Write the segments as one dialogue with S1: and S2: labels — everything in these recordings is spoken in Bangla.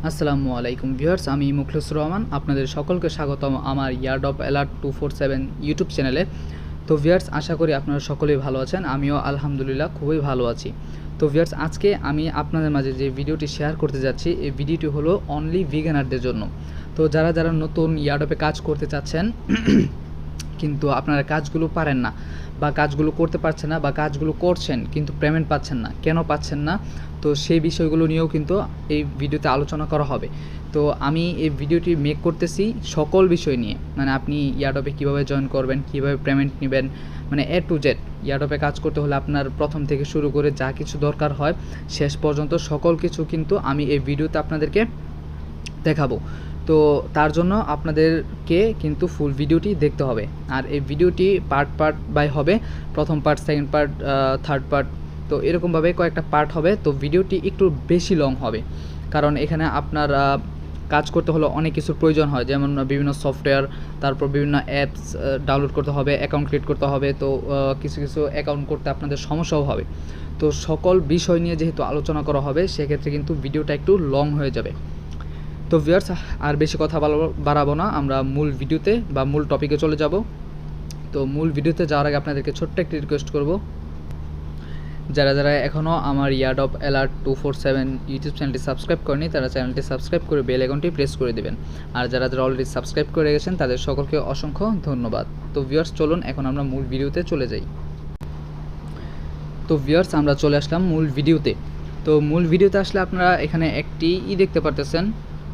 S1: আসসালামু আলাইকুম ভিউয়ার্স, আমি মুখলিসুর রহমান। আপনাদের সকলকে স্বাগতম আমার ইয়ারড্রপ অ্যালার্ট 247 ইউটিউব চ্যানেলে। তো ভিউয়ার্স, আশা করি আপনারা সকলেই ভালো আছেন। আমিও আলহামদুলিল্লাহ খুবই ভালো আছি। তো ভিউয়ার্স, আজকে আমি আপনাদের মাঝে যে ভিডিওটি শেয়ার করতে যাচ্ছি, এই ভিডিওটি হলো অনলি বিগিনারদের জন্য। তো যারা যারা নতুন ইয়ারড্রপে কাজ করতে চাচ্ছেন কিন্তু আপনারা কাজগুলো পারেন না বা কাজগুলো করতে পারছেন না বা কাজগুলো করছেন কিন্তু পেমেন্ট পাচ্ছেন না, কেন পাচ্ছেন না, তো সেই বিষয়গুলো নিয়েও কিন্তু এই ভিডিওতে আলোচনা করা হবে। তো আমি এই ভিডিওটি মেক করতেছি সকল বিষয় নিয়ে, মানে আপনি ইয়ারড্রপে কীভাবে জয়েন করবেন, কীভাবে পেমেন্ট নেবেন, মানে এ টু জেড। ইয়ারড্রপে কাজ করতে হলে আপনার প্রথম থেকে শুরু করে যা কিছু দরকার হয় শেষ পর্যন্ত সকল কিছু কিন্তু আমি এই ভিডিওতে আপনাদেরকে দেখাবো। তো তার জন্য আপনাদেরকে কিন্তু ফুল ভিডিওটি দেখতে হবে। আর এই ভিডিওটি পার্ট পার্ট বাই হবে, প্রথম part, second part, third part, তো এরকমভাবে কয়েকটা পার্ট হবে। তো ভিডিওটি একটু বেশি লং হবে, কারণ এখানে আপনার কাজ করতে হলে অনেক কিছুর প্রয়োজন হয়, যেমন বিভিন্ন সফটওয়্যার, তারপর বিভিন্ন অ্যাপস ডাউনলোড করতে হবে, অ্যাকাউন্ট ক্রিয়েট করতে হবে। তো কিছু কিছু অ্যাকাউন্ট করতে আপনাদের সমস্যাও হবে। তো সকল বিষয় নিয়ে যেহেতু আলোচনা করা হবে, সেক্ষেত্রে কিন্তু ভিডিওটা একটু লং হয়ে যাবে। তো ভিউয়ার্স, আর বেশি কথা বাড়াবো না, আমরা মূল ভিডিওতে বা মূল টপিকে চলে যাব। তো মূল ভিডিওতে যাওয়ার আগে আপনাদেরকে ছোট্ট একটি রিকোয়েস্ট করব, যারা যারা এখনও আমার ইয়ারড্রপ অ্যালার্ট 247 ইউটিউব চ্যানেলটি সাবস্ক্রাইব করেনি, তারা চ্যানেলটি সাবস্ক্রাইব করে বেল আইকনটি প্রেস করে দেবেন। আর যারা যারা অলরেডি সাবস্ক্রাইব করে গেছেন তাদের সকলকে অসংখ্য ধন্যবাদ। তো ভিউয়ার্স, চলুন এখন আমরা মূল ভিডিওতে চলে যাই। তো ভিউয়ার্স, আমরা চলে আসলাম মূল ভিডিওতে। তো মূল ভিডিওতে আসলে আপনারা এখানে একটি দেখতে পারতেছেন,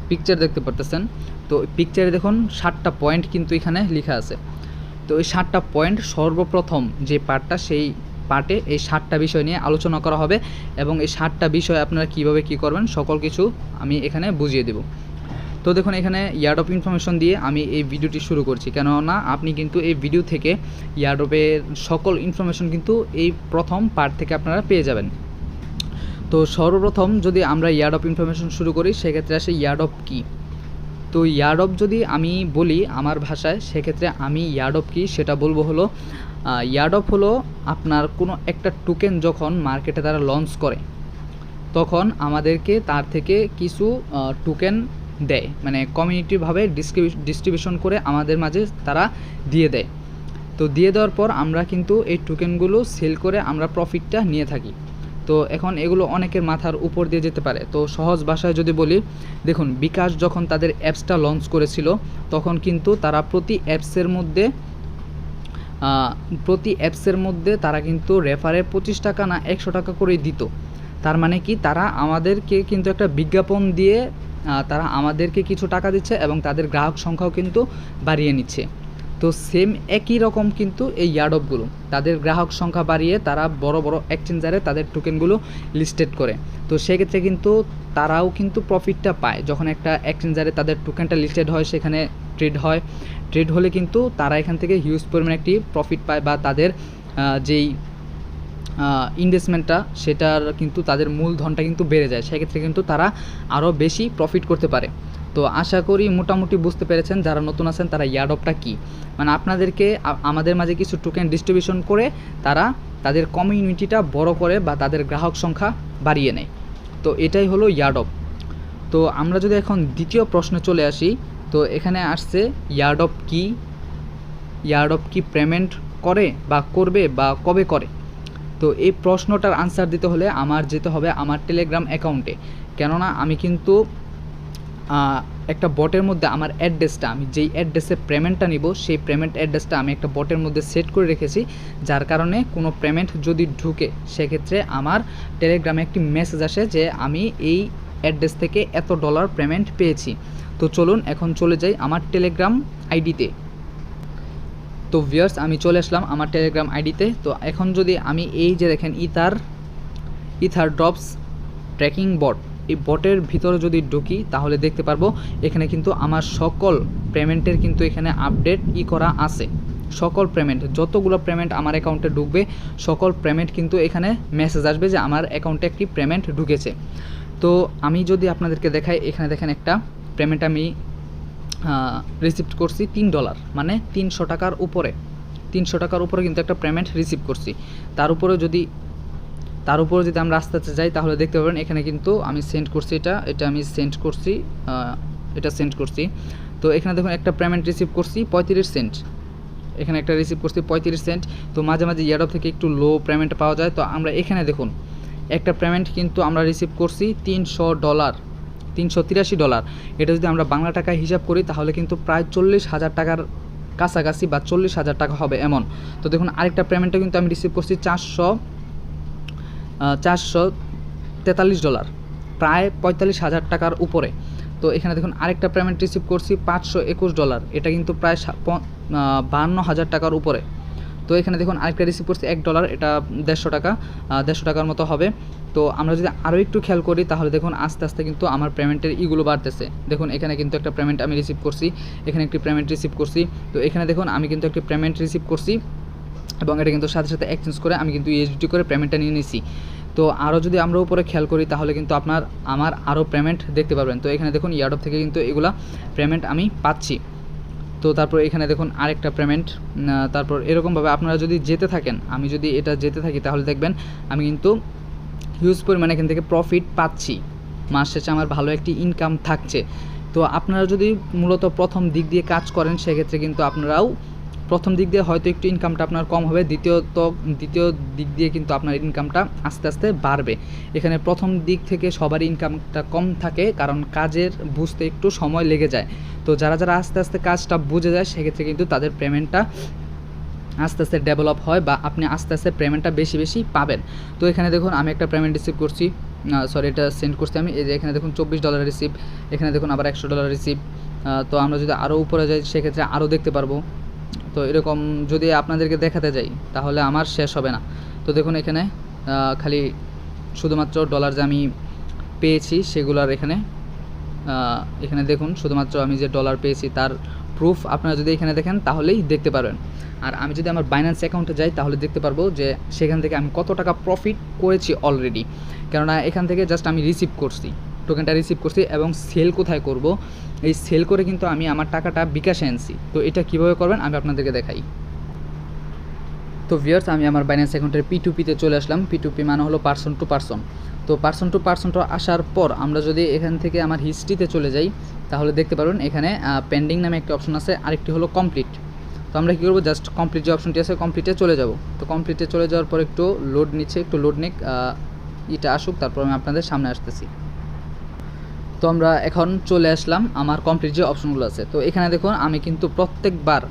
S1: পিকচার দেখতে পারতেছেন। তো পিকচারে দেখুন 7টা পয়েন্ট কিন্তু এখানে লেখা আছে। তো এই 7টা পয়েন্ট, সর্বপ্রথম যে পার্টটা, সেই পার্টে এই 7টা বিষয় নিয়ে আলোচনা করা হবে এবং এই 7টা বিষয় আপনারা কিভাবে কি করবেন সকল কিছু আমি এখানে বুঝিয়ে দেব। তো দেখুন, এখানে ইয়ারড্রপ ইনফরমেশন দিয়ে আমি এই ভিডিওটি শুরু করছি, কেননা আপনি কিন্তু এই ভিডিও থেকে ইয়ারড্রপের সকল ইনফরমেশন কিন্তু এই প্রথম পার্ট থেকে আপনারা পেয়ে যাবেন। তো সর্বপ্রথম যদি আমরা ইয়ারড্রপ ইনফরমেশন শুরু করি, সেক্ষেত্রে আসে ইয়ারড্রপ কী। তো ইয়ারড্রপ যদি আমি বলি আমার ভাষায়, সেক্ষেত্রে আমি ইয়ারড্রপ কী সেটা বলবো হলো, ইয়ারড্রপ হলো আপনার কোনো একটা টোকেন যখন মার্কেটে তারা লঞ্চ করে, তখন আমাদেরকে তার থেকে কিছু টোকেন দেয়, মানে কমিউনিটিভাবে ডিস্ট্রিবিউশন করে আমাদের মাঝে তারা দিয়ে দেয়। তো দিয়ে দেওয়ার পর আমরা কিন্তু এই টোকেনগুলো সেল করে আমরা প্রফিটটা নিয়ে থাকি। তো এখন এগুলো অনেকের মাথার উপর দিয়ে যেতে পারে। তো সহজ ভাষায় যদি বলি, দেখুন, বিকাশ যখন তাদের অ্যাপসটা লঞ্চ করেছিল, তখন কিন্তু তারা প্রতি অ্যাপসের মধ্যে তারা কিন্তু রেফারে 25 টাকা না 100 টাকা করেই দিত। তার মানে কি, তারা আমাদেরকে কিন্তু একটা বিজ্ঞাপন দিয়ে তারা আমাদেরকে কিছু টাকা দিচ্ছে এবং তাদের গ্রাহক সংখ্যাও কিন্তু বাড়িয়ে নিচ্ছে। তো সেম একই রকম কিন্তু এই ইয়ারড্রপগুলো, তাদের গ্রাহক সংখ্যা বাড়িয়ে তারা বড় বড় এক্সচেঞ্জারে তাদের টোকেনগুলো লিস্টেড করে। তো সেক্ষেত্রে কিন্তু তারাও কিন্তু প্রফিটটা পায়। যখন একটা এক্সচেঞ্জারে তাদের টোকেনটা লিস্টেড হয়, সেখানে ট্রেড হয়, ট্রেড হলে কিন্তু তারা এখান থেকে হিউজ পরিমাণে একটি প্রফিট পায়, বা তাদের যেই ইনভেস্টমেন্টটা, সেটার কিন্তু তাদের মূলধনটা কিন্তু বেড়ে যায়। সেক্ষেত্রে কিন্তু তারা আরও বেশি প্রফিট করতে পারে। তো আশা করি মোটামুটি বুঝতে পেরেছেন। যারা নতুন আছেন তারা ইয়ারড্রপটা কী, মানে আপনাদেরকে আমাদের মাঝে কিছু টোকেন ডিস্ট্রিবিউশন করে তারা তাদের কমিউনিটিটা বড় করে বা তাদের গ্রাহক সংখ্যা বাড়িয়ে নেয়। তো এটাই হলো ইয়ারড্রপ। তো আমরা যদি এখন দ্বিতীয় প্রশ্নে চলে আসি, তো এখানে আসছে ইয়ারড্রপ কী, ইয়ারড্রপ কি পেমেন্ট করে বা করবে বা কবে করে। তো এই প্রশ্নটার আনসার দিতে হলে আমার যেতে হবে আমার টেলিগ্রাম অ্যাকাউন্টে, কেননা আমি কিন্তু একটা বটের মধ্যে আমার অ্যাড্রেসটা, আমি যেই অ্যাড্রেসে পেমেন্টটা নিব, সেই পেমেন্ট অ্যাড্রেসটা আমি একটা বটের মধ্যে সেট করে রেখেছি, যার কারণে কোনো পেমেন্ট যদি ঢুকে, সেক্ষেত্রে আমার টেলিগ্রামে একটি মেসেজ আসে যে আমি এই অ্যাড্রেস থেকে এত ডলার পেমেন্ট পেয়েছি। তো চলুন এখন চলে যাই আমার টেলিগ্রাম আইডিতে। তো ভিউয়ার্স, আমি চলে আসলাম আমার টেলিগ্রাম আইডিতে। তো এখন যদি আমি এই যে দেখেন ইথার ড্রপস ট্র্যাকিং বট, এই বটের ভিতরে যদি ঢুকি, তাহলে দেখতে পারবো এখানে কিন্তু আমার সকল পেমেন্টের কিন্তু এখানে আপডেট করা আছে। সকল পেমেন্ট, যতগুলো পেমেন্ট আমার অ্যাকাউন্টে ঢুকবে, সকল পেমেন্ট কিন্তু এখানে মেসেজ আসবে যে আমার অ্যাকাউন্টে একটি পেমেন্ট ঢুকেছে। তো আমি যদি আপনাদেরকে দেখাই, এখানে দেখেন একটা পেমেন্ট আমি রিসিভ করছি $3, মানে 300 টাকার উপরে, 300 টাকার উপরে কিন্তু একটা পেমেন্ট রিসিভ করছি। তার উপরে যদি তার উপর যদি আমরা আস্তে আস্তে যাই তাহলে দেখতে পাবেন এখানে কিন্তু আমি সেন্ড করছি, এটা আমি সেন্ড করছি, এটা সেন্ড করছি। তো এখানে দেখুন একটা পেমেন্ট রিসিভ করছি 35 সেন্ট, এখানে একটা রিসিভ করছি 35 সেন্ট। তো মাঝে মাঝে এয়ারড্রপ থেকে একটু লো পেমেন্ট পাওয়া যায়। তো আমরা এখানে দেখুন একটা পেমেন্ট কিন্তু আমরা রিসিভ করছি $300, $383। এটা যদি আমরা বাংলা টাকায় হিসাব করি তাহলে কিন্তু প্রায় 40,000 টাকার কাছাকাছি বা 40,000 টাকা হবে এমন। তো দেখুন আরেকটা পেমেন্টও কিন্তু আমি রিসিভ করছি $443, প্রায় 45,000 টাকার উপরে। তো এখানে দেখুন আরেকটা পেমেন্ট রিসিভ করছি $521, এটা কিন্তু প্রায় 52,000 টাকার উপরে। তো এখানে দেখুন আরেকটা রিসিভ করছি $1, এটা 150 টাকা, 150 টাকার মতো হবে। তো আমরা যদি আরও একটু খেয়াল করি তাহলে দেখুন আস্তে আস্তে কিন্তু আমার পেমেন্টের ইগুলো বাড়তেছে। দেখুন এখানে কিন্তু একটা পেমেন্ট আমি রিসিভ করছি, এখানে একটি পেমেন্ট রিসিভ করছি। তো এখানে দেখুন আমি কিন্তু একটি পেমেন্ট রিসিভ করছি এবং এটা কিন্তু সাথে সাথে এক্সচেঞ্জ করে আমি কিন্তু ইউএসডি করে পেমেন্টটা নিয়ে নিছি। তো আরও যদি আমরা উপরে খেয়াল করি তাহলে কিন্তু আমার আরও পেমেন্ট দেখতে পারবেন। তো এখানে দেখুন এয়ারড্রপ থেকে কিন্তু এগুলা পেমেন্ট আমি পাচ্ছি। তো তারপর এখানে দেখুন আরেকটা পেমেন্ট, তারপর এরকমভাবে আপনারা যদি যেতে থাকেন, আমি যদি এটা যেতে থাকি তাহলে দেখবেন আমি কিন্তু হিউজ পরিমাণে এখান থেকে প্রফিট পাচ্ছি, মাস শেষে আমার ভালো একটি ইনকাম থাকছে। তো আপনারা যদি মূলত প্রথম দিক দিয়ে কাজ করেন সেক্ষেত্রে কিন্তু আপনারাও প্রথম দিক দিয়ে হয়তো একটু ইনকামটা আপনার কম হবে, দ্বিতীয় দিক দিয়ে কিন্তু আপনার ইনকামটা আস্তে আস্তে বাড়বে। এখানে প্রথম দিক থেকে সবারই ইনকামটা কম থাকে, কারণ কাজের বুঝতে একটু সময় লেগে যায়। তো যারা আস্তে আস্তে কাজটা বুঝে যায় সেক্ষেত্রে কিন্তু তাদের পেমেন্টটা আস্তে আস্তে ডেভেলপ হয় বা আপনি আস্তে আস্তে পেমেন্টটা বেশি বেশি পাবেন। তো এখানে দেখুন আমি একটা পেমেন্ট রিসিভ করছি, সরি এটা সেন্ড করছি আমি, এই যে এখানে দেখুন $24 রিসিভ, এখানে দেখুন আবার $100 রিসিভ। তো আমরা যদি আরও উপরে যাই সেক্ষেত্রে আরও দেখতে পারবো। তো এরকম যদি আপনাদেরকে দেখাতে যাই তাহলে আমার শেষ হবে না। তো দেখুন এখানে খালি শুধুমাত্র ডলার যে আমি পেয়েছি সেগুলোর এখানে দেখুন শুধুমাত্র আমি যে ডলার পেয়েছি তার প্রুফ আপনারা যদি এখানে দেখেন তাহলেই দেখতে পারবেন। আর আমি যদি আমার বাইন্যান্স অ্যাকাউন্টে যাই তাহলে দেখতে পারবো যে সেখান থেকে আমি কত টাকা প্রফিট করেছি অলরেডি, কেননা এখান থেকে জাস্ট আমি রিসিভ করছি, টোকেনটা রিসিভ করছি এবং সেল কোথায় করব, এই সেল করে কিন্তু আমি আমার টাকাটা বিকাশে আনছি। তো এটা কিভাবে করবেন আমি আপনাদেরকে দেখাই। তো ভিউয়ার্স আমি আমার বাইন্যান্স অ্যাকাউন্টের P2P-তে চলে আসলাম। P2P মানে হলো পারসন টু পারসন। তো পারসন টু পারসন আসার পর আমরা যদি এখান থেকে আমার হিস্ট্রিতে চলে যাই তাহলে দেখতে পারবেন এখানে পেন্ডিং নামে একটা অপশন আছে, আরেকটি হলো কমপ্লিট। তো আমরা কী করবো, জাস্ট কমপ্লিট যে অপশনটি আছে কমপ্লিটে চলে যাব। তো কমপ্লিটে চলে যাওয়ার পর একটু লোড নিচ্ছে, একটু লোড নিক, এটা আসুক, তারপর আমি আপনাদের সামনে আসতেছি। তো আমরা এখন চলে আসলাম আমার কমপ্লিট যে অপশনগুলো আছে। তো এখানে দেখুন আমি কিন্তু প্রত্যেকবার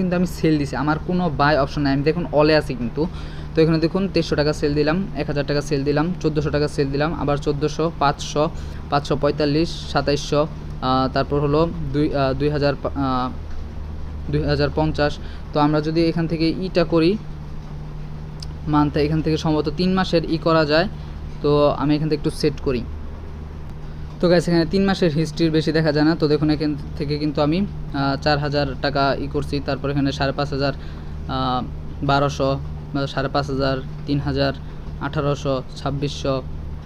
S1: কিন্তু আমি সেল দিছি, আমার কোনো বাই অপশন নাই, আমি দেখুন অলে আছি কিন্তু। তো এখানে দেখুন 2300 টাকা সেল দিলাম, 1000 টাকা সেল দিলাম, 1400 টাকা সেল দিলাম, আবার 1400, 500, 545, 2700, তারপর হলো 2050। তো আমরা যদি এখান থেকে ইটা করি মান্থে, এখান থেকে সম্ভবত 3 মাসের করা যায়। তো আমি এখান থেকে একটু সেট করি। তো গাইস এখানে 3 মাসের হিস্ট্রির বেশি দেখা যায় না। তো দেখুন এখান থেকে কিন্তু আমি 4000 টাকা করছি, তারপর এখানে 5500, 1200, 5500, 3000, 1800, 2600,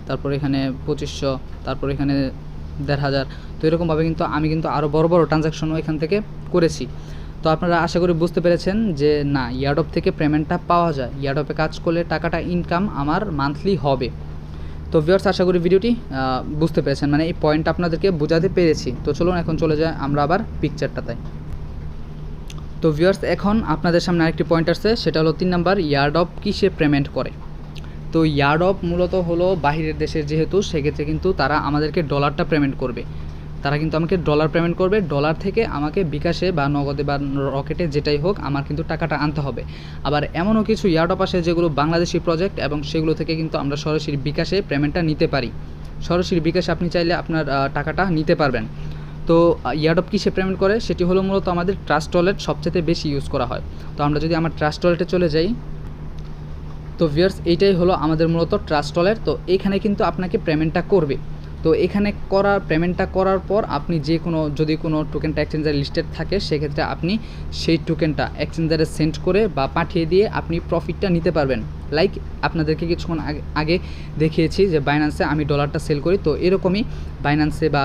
S1: তারপর এখানে 2500, তারপর এখানে 1500। তো এরকমভাবে কিন্তু আমি কিন্তু আরও বড় বড় ট্রানজ্যাকশনও এখান থেকে করেছি। তো আপনারা আশা করি বুঝতে পেরেছেন যে না, এয়ারড্রপ থেকে পেমেন্টটা পাওয়া যায়, এয়ারড্রপে কাজ করলে টাকাটা ইনকাম আমার মান্থলি হবে। তো ভিউয়ার্স আশা করি ভিডিওটি বুঝতে পেরেছেন, মানে এই পয়েন্টটা আপনাদেরকে বোঝাতে পেরেছি। তো চলুন এখন চলে যাই আমরা আবার পিকচারটাতে। তো ভিউয়ার্স এখন আপনাদের সামনে আরেকটি পয়েন্ট আসছে, সেটা হলো 3 নাম্বার, এয়ারড্রপ কিসে পেমেন্ট করে। তো এয়ারড্রপ মূলত হলো বাহিরের দেশের, যেহেতু সেক্ষেত্রে কিন্তু তারা আমাদেরকে ডলারটা পেমেন্ট করবে, তারা কিন্তু আমাকে ডলার পেমেন্ট করবে, ডলার থেকে আমাকে বিকাশে বা নগদে বা রকেটে যেটাই হোক আমার কিন্তু টাকাটা আনতে হবে। আবার এমনও কিছু এয়ারড্রপ আসে যেগুলো বাংলাদেশি প্রজেক্ট, এবং সেগুলো থেকে কিন্তু আমরা সরাসরি বিকাশে পেমেন্টটা নিতে পারি, সরাসরি বিকাশে আপনি চাইলে আপনার টাকাটা নিতে পারবেন। তো এয়ারড্রপ কিসে পেমেন্ট করে, সেটি হলো মূলত আমাদের ট্রাস্ট ওয়ালেট সবচেয়ে বেশি ইউজ করা হয়। তো আমরা যদি আমার ট্রাস্ট ওয়ালেটে চলে যাই, তো ভিউয়ার্স এইটাই হলো আমাদের মূলত ট্রাস্ট ওয়ালেট। তো এইখানে কিন্তু আপনাকে পেমেন্টটা করবে। তো এখানে পেমেন্টটা করার পর আপনি যদি কোনো টোকেনটা এক্সচেঞ্জার লিস্টেড থাকে সেক্ষেত্রে আপনি সেই টোকেনটা এক্সচেঞ্জারে সেন্ড করে বা পাঠিয়ে দিয়ে আপনি প্রফিটটা নিতে পারবেন। লাইক আপনাদেরকে কিছুক্ষণ আগে দেখিয়েছি যে বাইন্যান্সে আমি ডলারটা সেল করি, তো এরকমই বাইন্যান্সে বা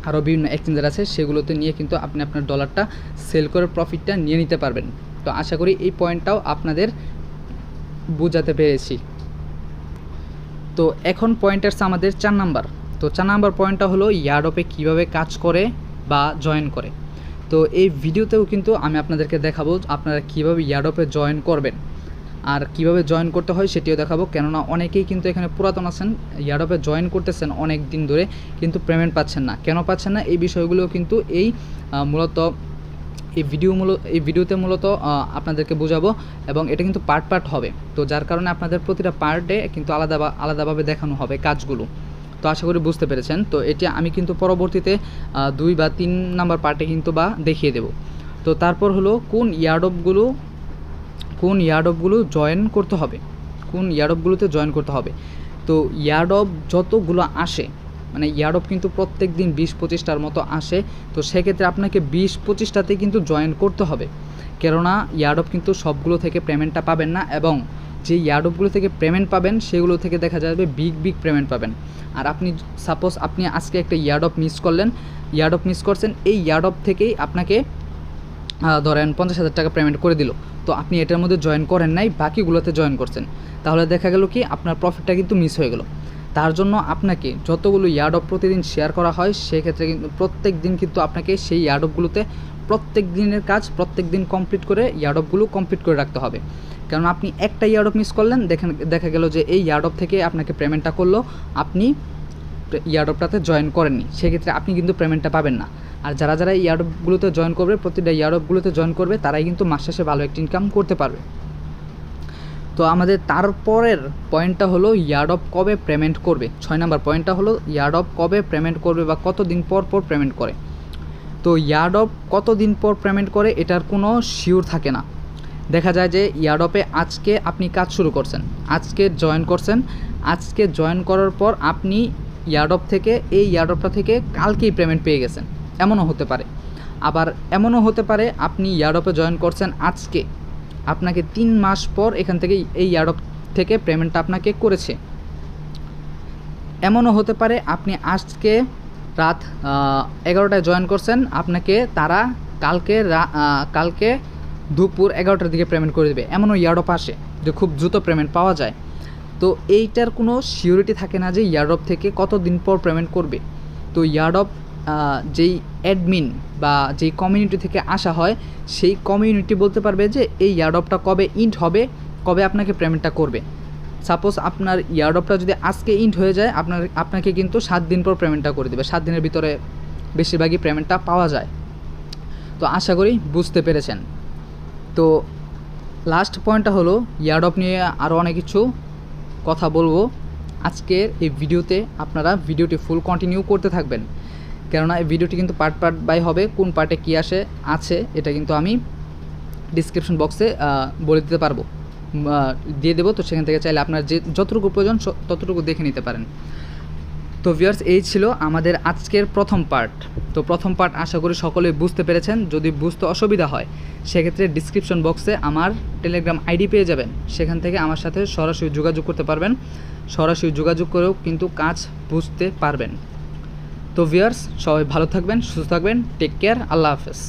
S1: আরও বিভিন্ন এক্সচেঞ্জার আছে সেগুলোতে নিয়ে কিন্তু আপনি আপনার ডলারটা সেল করে প্রফিটটা নিয়ে নিতে পারবেন। তো আশা করি এই পয়েন্টটাও আপনাদের বোঝাতে পেরেছি। তো এখন পয়েন্ট আসছে আমাদের 4 নাম্বার। তো 4 নাম্বার পয়েন্টটা হলো এয়ারড্রপে কীভাবে কাজ করে বা জয়েন করে। তো এই ভিডিওতেও কিন্তু আমি আপনাদেরকে দেখাবো আপনারা কীভাবে এয়ারড্রপে জয়েন করবেন, আর কিভাবে জয়েন করতে হয় সেটিও দেখাবো। কেননা অনেকেই কিন্তু এখানে পুরাতন আছেন, এয়ারড্রপে জয়েন করতেছেন অনেক দিন ধরে কিন্তু পেমেন্ট পাচ্ছেন না। কেন পাচ্ছেন না এই বিষয়গুলো কিন্তু মূলত এই ভিডিওতে মূলত আপনাদেরকে বোঝাবো, এবং এটা কিন্তু পার্ট হবে। তো যার কারণে আপনাদের প্রতিটা পার্টে কিন্তু আলাদাভাবে দেখানো হবে কাজগুলো। তো আশা করি বুঝতে পেরেছেন। তো এটা আমি কিন্তু পরবর্তীতে 2 বা 3 নাম্বার পার্টে কিন্তু দেখিয়ে দেব। তো তারপর হলো কোন এয়ারড্রপগুলো জয়েন করতে হবে, কোন এয়ারড্রপগুলোতে জয়েন করতে হবে। তো এয়ারড্রপ যতগুলো আসে, মানে এয়ারড্রপ কিন্তু প্রত্যেক দিন 20-25টার মতো আসে। তো সেক্ষেত্রে আপনাকে 20-25টাতেই কিন্তু জয়েন করতে হবে, কেননা এয়ারড্রপ কিন্তু সবগুলো থেকে পেমেন্টটা পাবেন না, এবং যে এয়ারড্রপগুলো থেকে পেমেন্ট পাবেন সেগুলো থেকে দেখা যাবে বিগ পেমেন্ট পাবেন। আর আপনি সাপোজ আপনি আজকে একটা এয়ারড্রপ মিস করছেন, এই এয়ারড্রপ থেকেই আপনাকে ধরেন 50,000 টাকা পেমেন্ট করে দিল। তো আপনি এটার মধ্যে জয়েন করেন নাই, বাকিগুলোতে জয়েন করছেন, তাহলে দেখা গেল কি আপনার প্রফিটটা কিন্তু মিস হয়ে গেল। তার জন্য আপনাকে যতগুলো এয়ারড্রপ প্রতিদিন শেয়ার করা হয় সেক্ষেত্রে কিন্তু প্রত্যেক দিন কিন্তু আপনাকে সেই এয়ারড্রপগুলোতে প্রত্যেক দিনের কাজ প্রত্যেক দিন কমপ্লিট করে এয়ারড্রপগুলো কমপ্লিট করে রাখতে হবে। কারণ আপনি একটা এয়ারড্রপ মিস করলেন, দেখা গেল যে এই এয়ারড্রপ থেকে আপনাকে পেমেন্টটা করলো, আপনি এয়ারড্রপটাতে জয়েন করেননি, সেক্ষেত্রে আপনি কিন্তু পেমেন্টটা পাবেন না। আর যারা এয়ারড্রপগুলোতে জয়েন করবে, প্রতিটা এয়ারড্রপগুলোতে জয়েন করবে, তারাই কিন্তু মাস শেষে ভালো একটা ইনকাম করতে পারবে। তো আমাদের তারপরের পয়েন্টটা হলো এয়ারড্রপ কবে পেমেন্ট করবে। 6 নাম্বার পয়েন্টটা হলো এয়ারড্রপ কবে পেমেন্ট করবে বা কতদিন পর পেমেন্ট করে। তো এয়ারড্রপ কতদিন পর পেমেন্ট করে এটার কোনো শিওর থাকে না। দেখা যায় যে এয়ারড্রপে আজকে আপনি কাজ শুরু করছেন, আজকে জয়েন করার পর আপনি এই এয়ারড্রপটা থেকে কালকেই পেমেন্ট পেয়ে গেছেন, এমনও হতে পারে। আবার এমনও হতে পারে আপনি এয়ারড্রপে জয়েন করছেন আজকে, আপনাকে 3 মাস পর এখান থেকে এই এয়ারড্রপ থেকে পেমেন্টটা আপনাকে করেছে। এমনও হতে পারে আপনি আজকে রাত 11টায় জয়েন করছেন, আপনাকে তারা কালকে দুপুর 11টার দিকে পেমেন্ট করে দেবে। এমনও এয়ারড্রপ আসে যে খুব দ্রুত পেমেন্ট পাওয়া যায়। তো এইটার কোনো সিওরিটি থাকে না যে এয়ারড্রপ থেকে কতদিন পর পেমেন্ট করবে। তো এয়ারড্রপ যেই অ্যাডমিন বা যেই কমিউনিটি থেকে আসা হয়, সেই কমিউনিটি বলতে পারবে যে এই এয়ারড্রপটা কবে ইন্ট হবে, কবে আপনাকে পেমেন্টটা করবে। সাপোজ আপনার এয়ারড্রপটা যদি আজকে ইন্ট হয়ে যায়, আপনাকে কিন্তু 7 দিন পর পেমেন্টটা করে দেবে। 7 দিনের ভিতরে বেশিরভাগই পেমেন্টটা পাওয়া যায়। তো আশা করি বুঝতে পেরেছেন। তো লাস্ট পয়েন্টটা হলো এয়ারড্রপ নিয়ে আরও অনেক কিছু কথা বলবো আজকের এই ভিডিওতে। আপনারা ভিডিওটি ফুল কন্টিনিউ করতে থাকবেন, কেননা এই ভিডিওটি কিন্তু পার্ট বাই হবে। কোন পার্টে কী আছে এটা কিন্তু আমি ডিসক্রিপশন বক্সে বলে দিতে পারবো, দিয়ে দেবো। তো সেখান থেকে চাইলে আপনার যতটুকু প্রয়োজন ততটুকু দেখে নিতে পারেন। তো ভিউয়ার্স, এই ছিল আমাদের আজকের প্রথম পার্ট। তো প্রথম পার্ট আশা করি সকলেই বুঝতে পেরেছেন। যদি বুঝতে অসুবিধা হয় সেক্ষেত্রে ডিসক্রিপশন বক্সে আমার টেলিগ্রাম আইডি পেয়ে যাবেন, সেখান থেকে আমার সাথে সরাসরি যোগাযোগ করতে পারবেন। সরাসরি যোগাযোগ করেও কিন্তু কাজ বুঝতে পারবেন। তো ভিউয়ার্স, সবাই ভালো থাকবেন, সুস্থ থাকবেন, টেক কেয়ার, আল্লাহ হাফেজ।